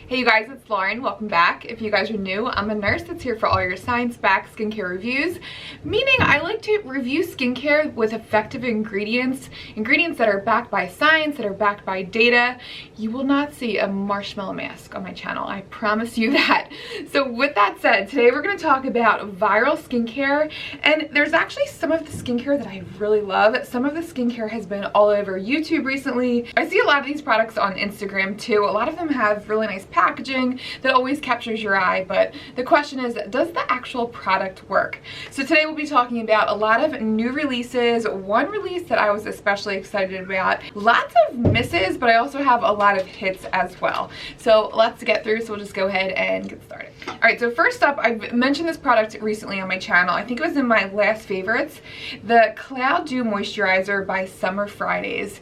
Hey you guys, it's Lauren. Welcome back. If you guys are new, I'm a nurse that's here for all your science-backed skincare reviews, meaning I like to review skincare with effective ingredients that are backed by science, that are backed by data. You will not see a marshmallow mask on my channel, I promise you that. So with that said, today we're going to talk about viral skincare, and there's actually some of the skincare that I really love. Some of the skincare has been all over YouTube recently. I see a lot of these products on Instagram too. A lot of them have really nice packaging that always captures your eye, but the question is, does the actual product work? So today we'll be talking about a lot of new releases, one release that I was especially excited about, lots of misses, but I also have a lot of hits as well. So lots to get through, so we'll just go ahead and get started. Alright, so first up, I've mentioned this product recently on my channel. I think it was in my last favorites, the Cloud Do Moisturizer by Summer Fridays.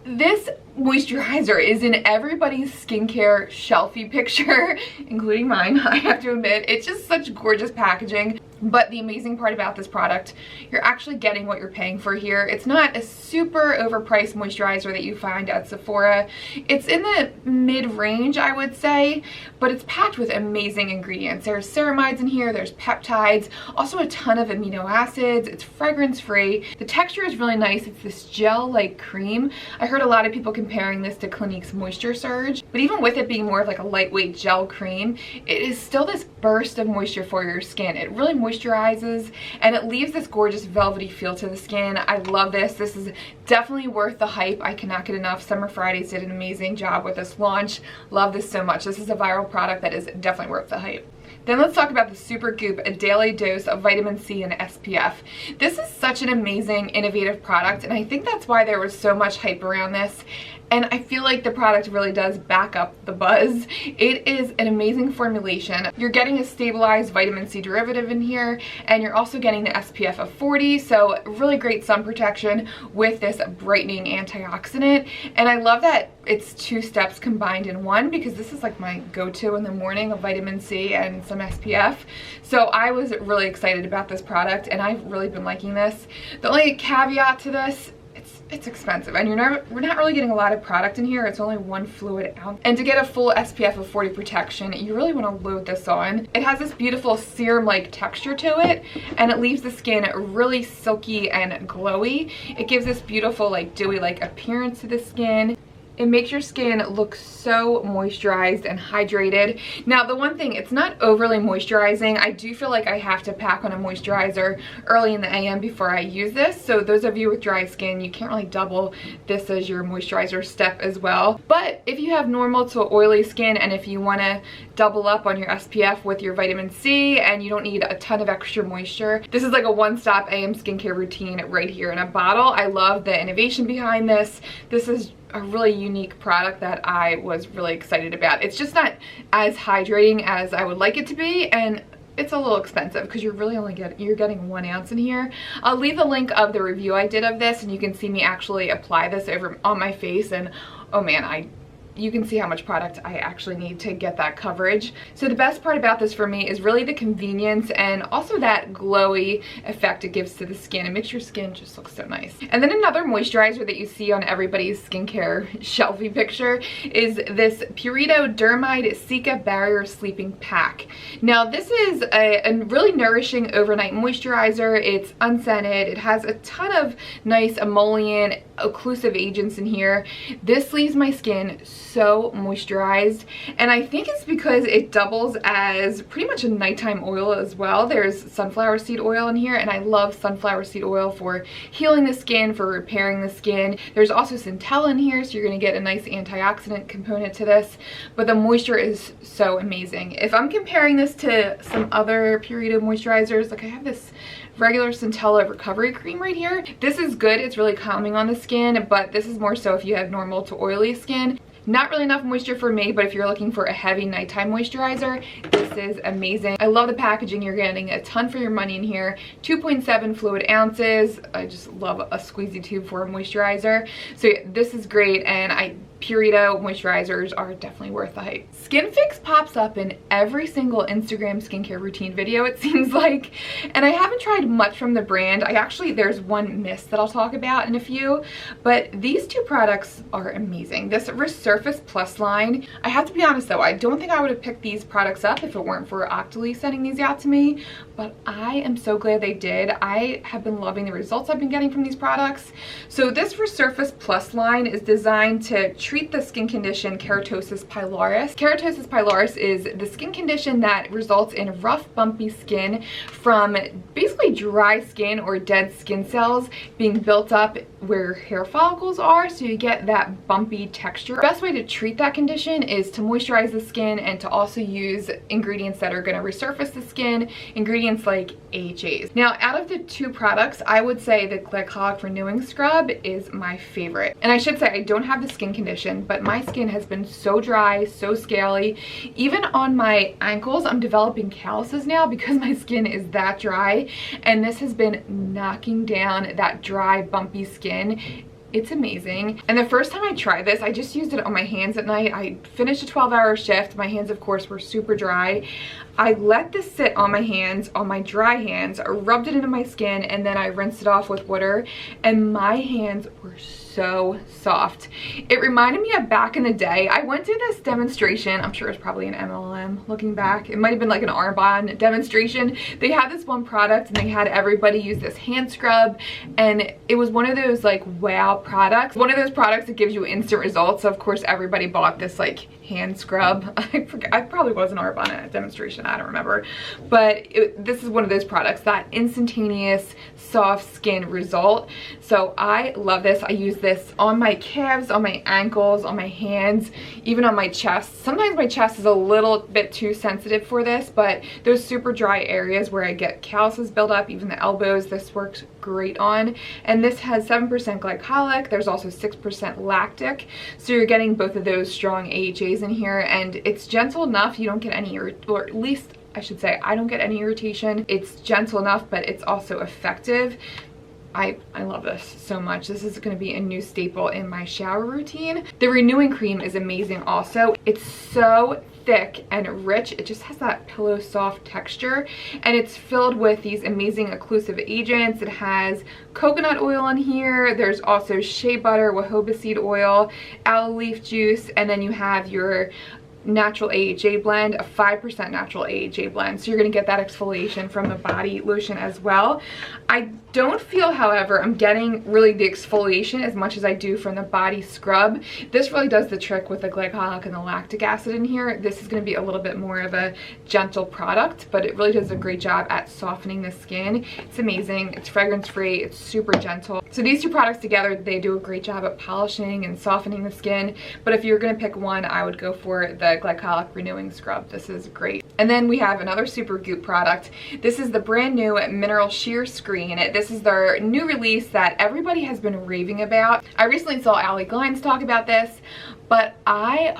This moisturizer is in everybody's skincare shelfie picture, including mine, I have to admit. It's just such gorgeous packaging. But the amazing part about this product, you're actually getting what you're paying for here. It's not a super overpriced moisturizer that you find at Sephora. It's in the mid-range, I would say, but it's packed with amazing ingredients. There's ceramides in here, there's peptides, also a ton of amino acids. It's fragrance-free. The texture is really nice. It's this gel-like cream. I heard a lot of people comparing this to Clinique's Moisture Surge, but even with it being more of like a lightweight gel cream, it is still this burst of moisture for your skin. It really moisturizes and it leaves this gorgeous velvety feel to the skin. I love this. This is definitely worth the hype. I cannot get enough. Summer Fridays did an amazing job with this launch. Love this so much. This is a viral product that is definitely worth the hype. Then let's talk about the Supergoop, a daily dose of vitamin C and SPF. This is such an amazing, innovative product, and I think that's why there was so much hype around this. And I feel like the product really does back up the buzz. It is an amazing formulation. You're getting a stabilized vitamin C derivative in here, and you're also getting the SPF of 40, so really great sun protection with this brightening antioxidant. And I love that it's 2 steps combined in one, because this is like my go-to in the morning of vitamin C and some SPF. So I was really excited about this product, and I've really been liking this. The only caveat to this, it's expensive, and we're not really getting a lot of product in here. It's only 1 fluid ounce, and to get a full SPF of 40 protection, you really want to load this on. It has this beautiful serum-like texture to it, and it leaves the skin really silky and glowy. It gives this beautiful, like, dewy-like appearance to the skin. It makes your skin look so moisturized and hydrated. Now, the one thing, it's not overly moisturizing. I do feel like I have to pack on a moisturizer early in the AM before I use this. So those of you with dry skin, you can't really double this as your moisturizer step as well. But if you have normal to oily skin, and if you want to double up on your SPF with your vitamin C and you don't need a ton of extra moisture, this is like a one-stop AM skincare routine right here in a bottle. I love the innovation behind this. This is a really unique product that I was really excited about. It's just not as hydrating as I would like it to be, and it's a little expensive because you're really only getting 1 ounce in here. I'll leave the link of the review I did of this, and you can see me actually apply this over on my face, and oh man, you can see how much product I actually need to get that coverage. So the best part about this for me is really the convenience, and also that glowy effect it gives to the skin. It makes your skin just look so nice. And then another moisturizer that you see on everybody's skincare shelfie picture is this Puretodermide Sika Barrier Sleeping Pack. Now this is a really nourishing overnight moisturizer. It's unscented. It has a ton of nice emollient occlusive agents in here. This leaves my skin so moisturized, and I think it's because it doubles as pretty much a nighttime oil as well. There's sunflower seed oil in here, and I love sunflower seed oil for healing the skin, for repairing the skin. There's also centella in here, so you're going to get a nice antioxidant component to this, but the moisture is so amazing. If I'm comparing this to some other Purito moisturizers, like I have this regular centella recovery cream right here. This is good. It's really calming on the skin, but this is more so if you have normal to oily skin. Not really enough moisture for me, but if you're looking for a heavy nighttime moisturizer, this is amazing. I love the packaging. You're getting a ton for your money in here. 2.7 fluid ounces. I just love a squeezy tube for a moisturizer. So yeah, this is great, and I Purito moisturizers are definitely worth the hype. Skinfix pops up in every single Instagram skincare routine video, it seems like, and I haven't tried much from the brand. There's one mist that I'll talk about in a few, but these two products are amazing. This Resurface Plus line, I have to be honest though, I don't think I would have picked these products up if it weren't for Octoly sending these out to me, but I am so glad they did. I have been loving the results I've been getting from these products. So this Resurface Plus line is designed to treat the skin condition keratosis pilaris. Keratosis pilaris is the skin condition that results in rough, bumpy skin from basically dry skin or dead skin cells being built up where hair follicles are, so you get that bumpy texture. The best way to treat that condition is to moisturize the skin and to also use ingredients that are going to resurface the skin, ingredients like AHAs. Now, out of the two products, I would say the Glycolic Renewing Scrub is my favorite. And I should say I don't have the skin condition, but my skin has been so dry, so scaly. Even on my ankles, I'm developing calluses now because my skin is that dry, and this has been knocking down that dry, bumpy skin. It's amazing. And the first time I tried this, I just used it on my hands at night. I finished a 12-hour shift. My hands, of course, were super dry. I let this sit on my hands, on my dry hands, rubbed it into my skin, and then I rinsed it off with water, and my hands were so soft. It reminded me of back in the day. I went to this demonstration. I'm sure it's probably an MLM looking back. It might have been like an Arbonne demonstration. They had this one product and they had everybody use this hand scrub, and it was one of those like wow products. One of those products that gives you instant results. So of course everybody bought this like hand scrub. I probably was an Arbonne at a demonstration, I don't remember, but this is one of those products, that instantaneous soft skin result. So I love this. I use this on my calves, on my ankles, on my hands, even on my chest. Sometimes my chest is a little bit too sensitive for this, but those super dry areas where I get calluses build up, even the elbows, this works great on. And this has 7% glycolic. There's also 6% lactic, so you're getting both of those strong AHAs in here, and it's gentle enough you don't get any, or at least I should say I don't get any irritation. It's gentle enough, but it's also effective. I love this so much. This is going to be a new staple in my shower routine. The renewing cream is amazing also. It's so thick and rich. It just has that pillow soft texture, and it's filled with these amazing occlusive agents. It has coconut oil in here. There's also shea butter, jojoba seed oil, aloe leaf juice, and then you have your natural AHA blend, a 5% natural AHA blend, so you're going to get that exfoliation from the body lotion as well. I don't feel, however, I'm getting really the exfoliation as much as I do from the body scrub. This really does the trick with the glycolic and the lactic acid in here. This is going to be a little bit more of a gentle product, but it really does a great job at softening the skin. It's amazing. It's fragrance free. It's super gentle. So these two products together, they do a great job at polishing and softening the skin. But if you're going to pick one, I would go for the Glycolic Renewing Scrub. This is great. And then we have another Supergoop product. This is the brand new Mineral Sheer Screen. This is their new release that everybody has been raving about. I recently saw Allie Glines talk about this, but I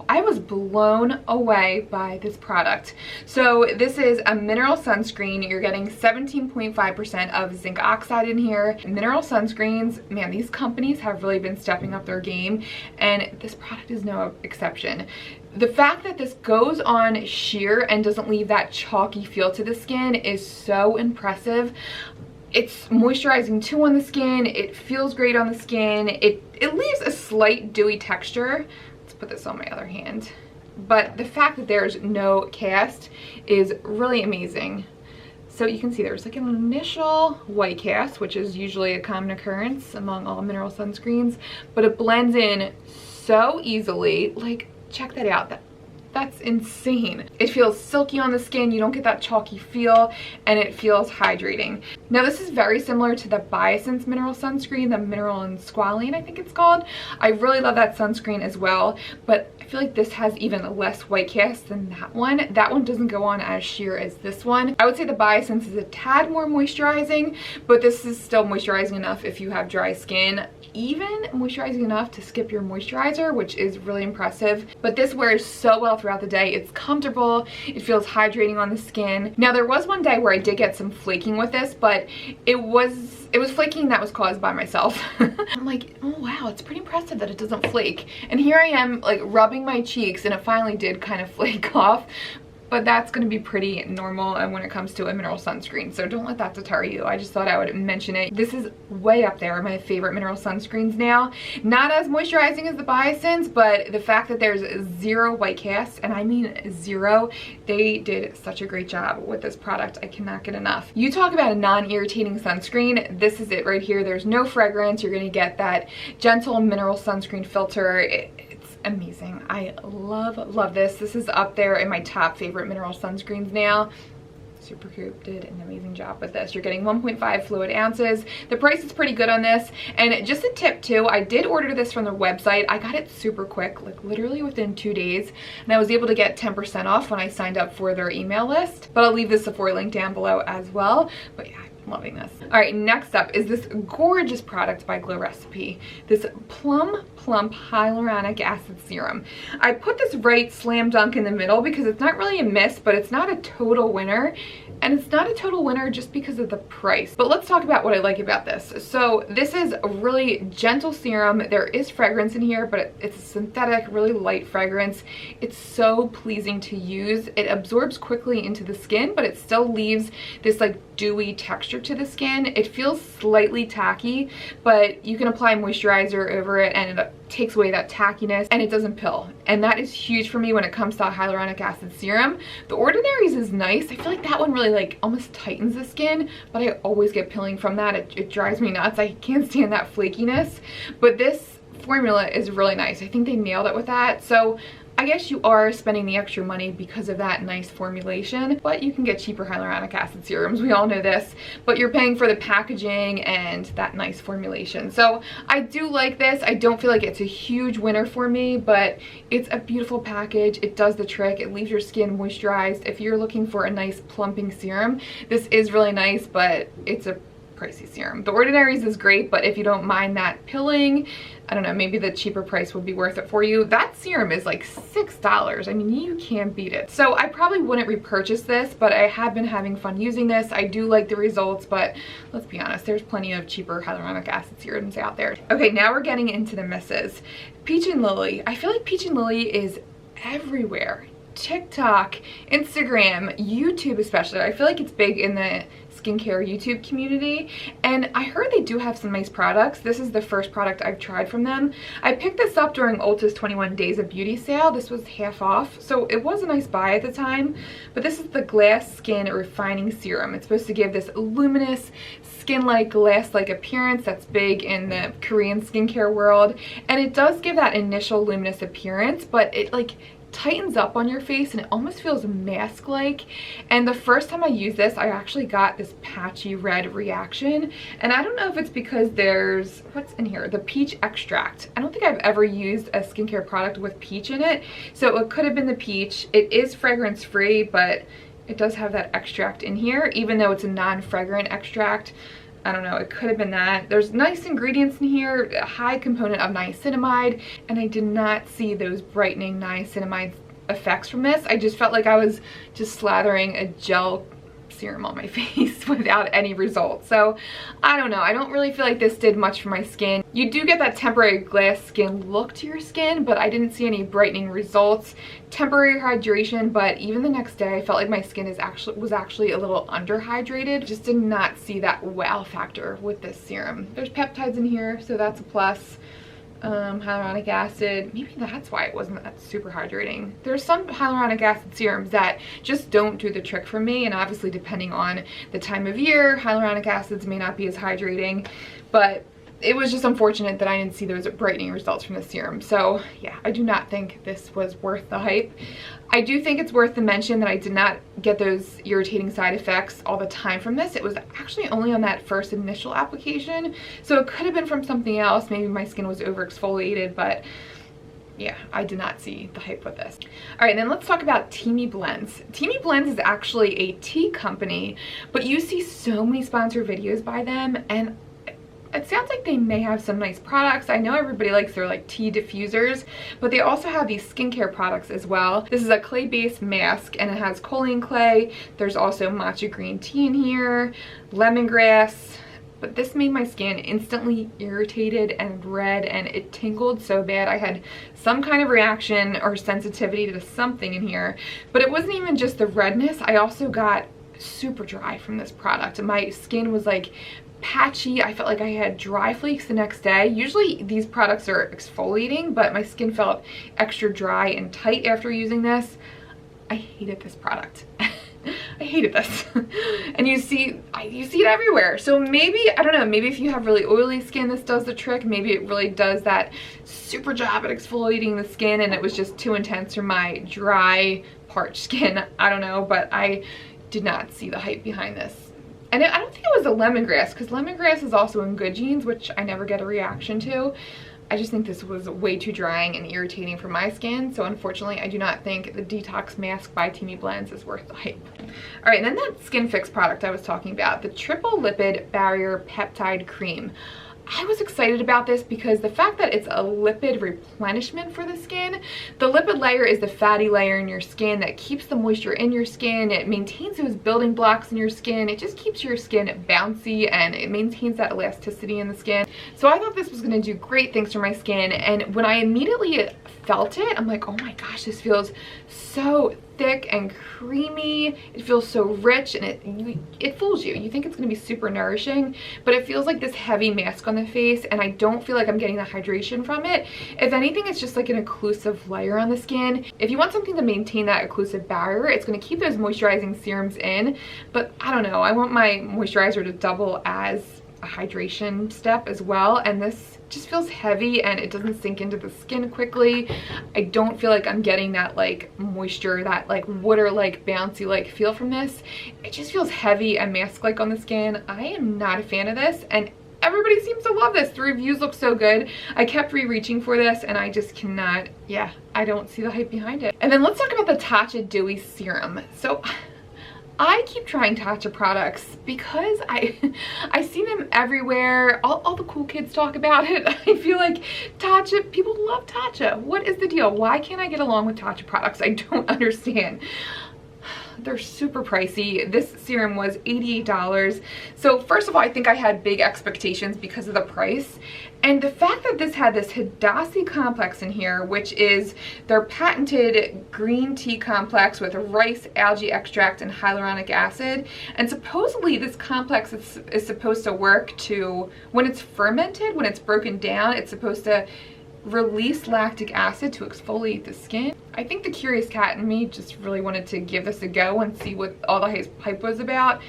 was blown away by this product. So this is a mineral sunscreen. You're getting 17.5% of zinc oxide in here. Mineral sunscreens, man, these companies have really been stepping up their game, and this product is no exception. The fact that this goes on sheer and doesn't leave that chalky feel to the skin is so impressive. It's moisturizing too on the skin. It feels great on the skin. It leaves a slight dewy texture. Let's put this on my other hand. But the fact that there's no cast is really amazing. So you can see there's like an initial white cast, which is usually a common occurrence among all mineral sunscreens, but it blends in so easily. Like, check that out. That's insane. It feels silky on the skin. You don't get that chalky feel, and it feels hydrating. Now this is very similar to the Biossance mineral sunscreen, the Mineral and Squalene, I think it's called. I really love that sunscreen as well, but I feel like this has even less white cast than that one. That one doesn't go on as sheer as this one. I would say the Biosense is a tad more moisturizing, but this is still moisturizing enough if you have dry skin. Even moisturizing enough to skip your moisturizer, which is really impressive. But this wears so well throughout the day. It's comfortable, it feels hydrating on the skin. Now there was one day where I did get some flaking with this, but it was flaking that was caused by myself. I'm like, oh wow, it's pretty impressive that it doesn't flake. And here I am like rubbing my cheeks and it finally did kind of flake off. But that's going to be pretty normal when it comes to a mineral sunscreen, so don't let that deter you. I just thought I would mention it. This is way up there, my favorite mineral sunscreens now. Not as moisturizing as the Biosense, but the fact that there's zero white cast, and I mean zero, they did such a great job with this product. I cannot get enough. You talk about a non-irritating sunscreen, this is it right here. There's no fragrance. You're going to get that gentle mineral sunscreen filter. Amazing. I love this. This is up there in my top favorite mineral sunscreens now. Supergoop did an amazing job with this. You're getting 1.5 fluid ounces. The price is pretty good on this. And just a tip too, I did order this from the website. I got it super quick, like literally within 2 days. And I was able to get 10% off when I signed up for their email list. But I'll leave the Sephora link down below as well. But yeah, I'm loving this. All right, next up is this gorgeous product by Glow Recipe. This Plump Hyaluronic Acid Serum. I put this right slam dunk in the middle because it's not really a miss, but it's not a total winner. And it's not a total winner just because of the price. But let's talk about what I like about this. So this is a really gentle serum. There is fragrance in here, but it's a synthetic, really light fragrance. It's so pleasing to use. It absorbs quickly into the skin, but it still leaves this like dewy texture to the skin. It feels slightly tacky, but you can apply moisturizer over it and it takes away that tackiness, and it doesn't pill. And that is huge for me when it comes to hyaluronic acid serum. The Ordinary's is nice. I feel like that one really like almost tightens the skin, but I always get pilling from that. It drives me nuts. I can't stand that flakiness. But this formula is really nice. I think they nailed it with that. So I guess you are spending the extra money because of that nice formulation, but you can get cheaper hyaluronic acid serums. We all know this, but you're paying for the packaging and that nice formulation. So I do like this. I don't feel like it's a huge winner for me, but it's a beautiful package. It does the trick. It leaves your skin moisturized. If you're looking for a nice plumping serum, this is really nice, but it's a pricey serum. The Ordinary's is great, but if you don't mind that pilling, I don't know, maybe the cheaper price would be worth it for you. That serum is like $6. I mean, you can't beat it. So I probably wouldn't repurchase this, but I have been having fun using this. I do like the results, but let's be honest, there's plenty of cheaper hyaluronic acid serums out there. Okay, now we're getting into the misses. Peach and Lily. I feel like Peach and Lily is everywhere. TikTok, Instagram, YouTube especially. I feel like it's big in the skincare YouTube community, and I heard they do have some nice products. This is the first product I've tried from them. I picked this up during Ulta's 21 Days of Beauty sale. This was half off, so it was a nice buy at the time. But this is the Glass Skin Refining Serum. It's supposed to give this luminous, skin-like, glass-like appearance that's big in the Korean skincare world, and it does give that initial luminous appearance, but it like tightens up on your face and it almost feels mask-like. And the first time I used this, I actually got this patchy red reaction, and I don't know if it's because there's, what's in here, the peach extract. I don't think I've ever used a skincare product with peach in it, so it could have been the peach. It is fragrance free, but it does have that extract in here, even though it's a non-fragrant extract. I don't know, it could have been that. There's nice ingredients in here, a high component of niacinamide, and I did not see those brightening niacinamide effects from this. I just felt like I was just slathering a gel serum on my face without any results. So I don't know, I don't really feel like this did much for my skin. You do get that temporary glass skin look to your skin, but I didn't see any brightening results. Temporary hydration, but even the next day I felt like my skin was actually a little underhydrated. Just did not see that wow factor with this serum. There's peptides in here, so that's a plus. Hyaluronic acid, maybe that's why it wasn't that super hydrating. There's some hyaluronic acid serums that just don't do the trick for me, and obviously depending on the time of year, hyaluronic acids may not be as hydrating, but it was just unfortunate that I didn't see those brightening results from the serum. So yeah, I do not think this was worth the hype. I do think it's worth the mention that I did not get those irritating side effects all the time from this. It was actually only on that first initial application, so it could have been from something else. Maybe my skin was over exfoliated, but yeah, I did not see the hype with this. All right, then let's talk about Teami Blends. Teami Blends is actually a tea company, but you see so many sponsored videos by them, and it sounds like they may have some nice products. I know everybody likes their like tea diffusers, but they also have these skincare products as well. This is a clay-based mask, and it has choline clay. There's also matcha green tea in here, lemongrass. But this made my skin instantly irritated and red, and it tingled so bad. I had some kind of reaction or sensitivity to something in here, but it wasn't even just the redness. I also got super dry from this product. My skin was like patchy. I felt like I had dry flakes the next day. Usually these products are exfoliating, but my skin felt extra dry and tight after using this. I hated this product. I hated this. And you see it everywhere. So maybe, I don't know, maybe if you have really oily skin, this does the trick. Maybe it really does that super job at exfoliating the skin, and it was just too intense for my dry, parched skin. I don't know, but I did not see the hype behind this. And I don't think it was the lemongrass, because lemongrass is also in Good Genes, which I never get a reaction to. I just think this was way too drying and irritating for my skin, so unfortunately I do not think the detox mask by Teami Blends is worth the hype. All right, and then that Skinfix product I was talking about, the triple lipid barrier peptide cream. I was excited about this because the fact that it's a lipid replenishment for the skin. The lipid layer is the fatty layer in your skin that keeps the moisture in your skin. It maintains those building blocks in your skin. It just keeps your skin bouncy, and it maintains that elasticity in the skin. So I thought this was going to do great things for my skin, and when I immediately felt it, I'm like, oh my gosh, this feels so thick and creamy. It feels so rich, and it fools you. You think it's going to be super nourishing, but it feels like this heavy mask on the face, and I don't feel like I'm getting the hydration from it. If anything, it's just like an occlusive layer on the skin. If you want something to maintain that occlusive barrier, it's going to keep those moisturizing serums in, but I don't know, I want my moisturizer to double as a hydration step as well, and this just feels heavy and it doesn't sink into the skin quickly. I don't feel like I'm getting that like moisture, that like water like bouncy like feel from this. It just feels heavy and mask like on the skin. I am not a fan of this, and everybody seems to love this. The reviews look so good. I kept reaching for this, and I just cannot, yeah, I don't see the hype behind it. And then let's talk about the Tatcha Dewy Serum. So I keep trying Tatcha products because I see them everywhere. All the cool kids talk about it. I feel like Tatcha, people love Tatcha. What is the deal? Why can't I get along with Tatcha products? I don't understand. They're super pricey. This serum was $88. So first of all, I think I had big expectations because of the price. And the fact that this had this Hidasi complex in here, which is their patented green tea complex with rice, algae extract, and hyaluronic acid. And supposedly this complex is supposed to work to, when it's fermented, when it's broken down, it's supposed to release lactic acid to exfoliate the skin. I think the curious cat in me just really wanted to give this a go and see what all the hype was about.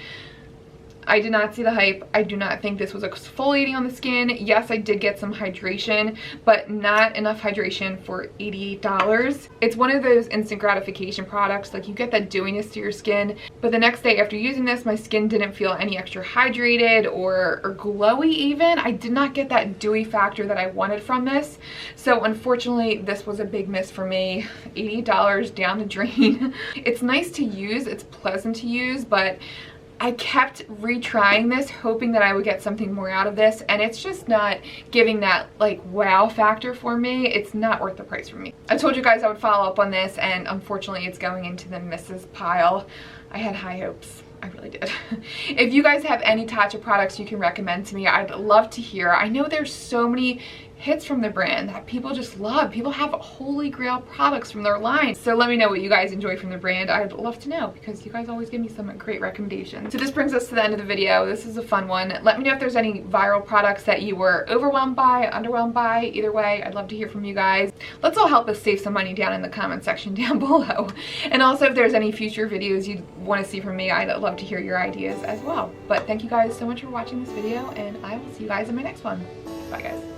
I did not see the hype. I do not think this was exfoliating on the skin. Yes, I did get some hydration, but not enough hydration for $88. It's one of those instant gratification products. Like, you get that dewiness to your skin, but the next day after using this, my skin didn't feel any extra hydrated or glowy even. I did not get that dewy factor that I wanted from this. So unfortunately, this was a big miss for me. $88 down the drain. It's nice to use. It's pleasant to use, but I kept retrying this, hoping that I would get something more out of this, and it's just not giving that like wow factor for me. It's not worth the price for me. I told you guys I would follow up on this, and unfortunately it's going into the misses pile. I had high hopes. I really did. If you guys have any Tatcha products you can recommend to me, I'd love to hear. I know there's so many hits from the brand that people just love. People have holy grail products from their line. So let me know what you guys enjoy from the brand. I'd love to know because you guys always give me some great recommendations. So this brings us to the end of the video. This is a fun one. Let me know if there's any viral products that you were overwhelmed by, underwhelmed by. Either way, I'd love to hear from you guys. Let's all help us save some money down in the comment section down below. And also if there's any future videos you'd want to see from me, I'd love to hear your ideas as well. But thank you guys so much for watching this video, and I will see you guys in my next one. Bye guys.